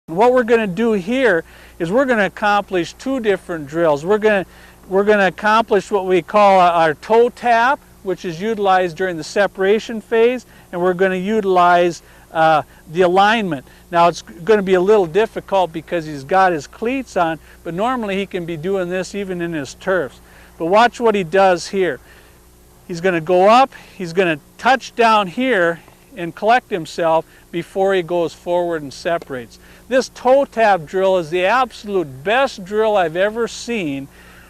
What we're going to do here is we're going to accomplish two different drills. We're going to accomplish what we call our toe tap, which is utilized during the separation phase, and we're going to utilize the alignment. Now it's going to be a little difficult because he's got his cleats on, but normally he can be doing this even in his turfs. But watch what he does here. He's going to go up, he's going to touch down here and collect himself before he goes forward and separates. This toe tap drill is the absolute best drill I've ever seen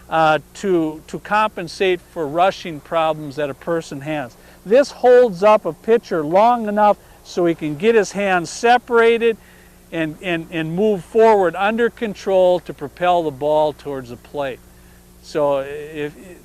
to compensate for rushing problems that a person has. This holds up a pitcher long enough so he can get his hands separated and move forward under control to propel the ball towards the plate. So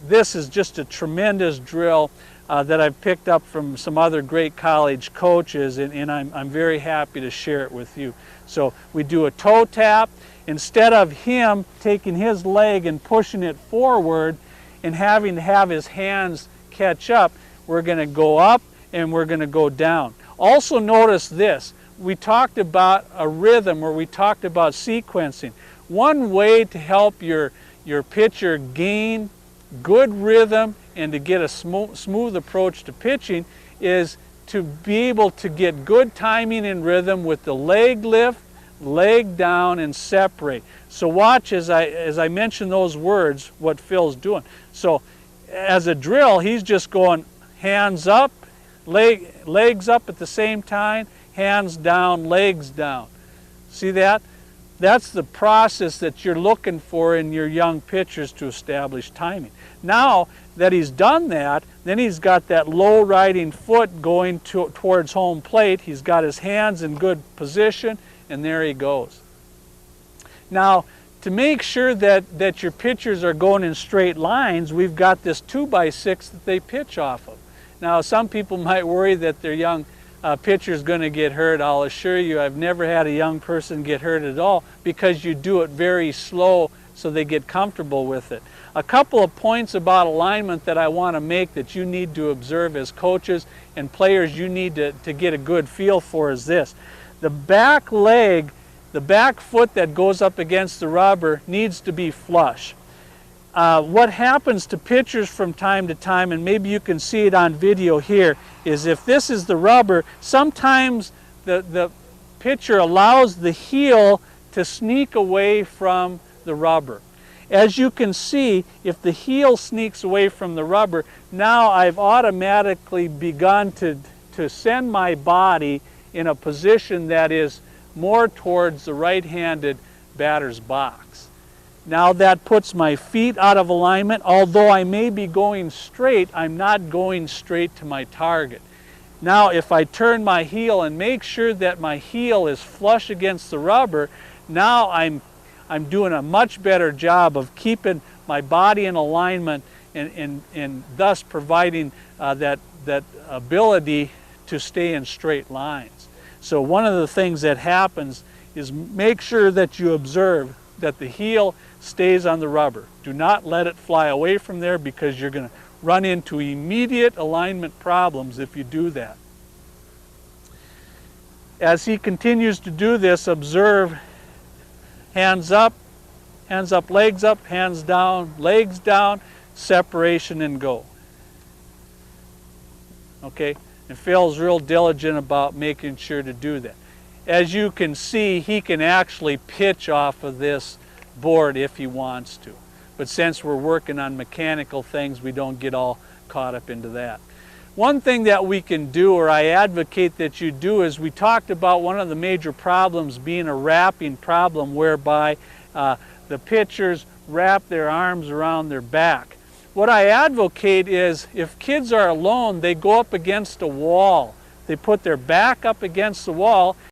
this is just a tremendous drill that I've picked up from some other great college coaches, and I'm very happy to share it with you. So we do a toe tap. Instead of him taking his leg and pushing it forward and having to have his hands catch up, we're going to go up and we're going to go down. Also notice this. We talked about a rhythm, or we talked about sequencing. One way to help your pitcher gain good rhythm and to get a smooth approach to pitching is to be able to get good timing and rhythm with the leg lift, leg down, and separate. So watch as I mention those words what Phil's doing. So as a drill, he's just going hands up, legs up at the same time, hands down, legs down. See that? That's the process that you're looking for in your young pitchers to establish timing. Now that he's done that, then he's got that low riding foot going towards home plate. He's got his hands in good position, and there he goes. Now, to make sure that your pitchers are going in straight lines, we've got this 2x6 that they pitch off of. Now, some people might worry that their young pitcher's going to get hurt. I'll assure you, I've never had a young person get hurt at all because you do it very slow so they get comfortable with it. A couple of points about alignment that I want to make that you need to observe as coaches and players you need to get a good feel for is this. The back leg, the back foot that goes up against the rubber needs to be flush. What happens to pitchers from time to time, and maybe you can see it on video here, is if this is the rubber, sometimes the pitcher allows the heel to sneak away from the rubber. As you can see, if the heel sneaks away from the rubber, now I've automatically begun to send my body in a position that is more towards the right-handed batter's box. Now that puts my feet out of alignment. Although I may be going straight, I'm not going straight to my target. Now if I turn my heel and make sure that my heel is flush against the rubber, now I'm doing a much better job of keeping my body in alignment and thus providing that ability to stay in straight lines. So one of the things that happens is make sure that you observe that the heel stays on the rubber. Do not let it fly away from there because you're going to run into immediate alignment problems if you do that. As he continues to do this, observe hands up, legs up, hands down, legs down, separation, and go. Okay? And Phil's real diligent about making sure to do that. As you can see, he can actually pitch off of this board if he wants to. But since we're working on mechanical things, we don't get all caught up into that. One thing that we can do, or I advocate that you do, is we talked about one of the major problems being a wrapping problem whereby the pitchers wrap their arms around their back. What I advocate is if kids are alone, they go up against a wall. They put their back up against the wall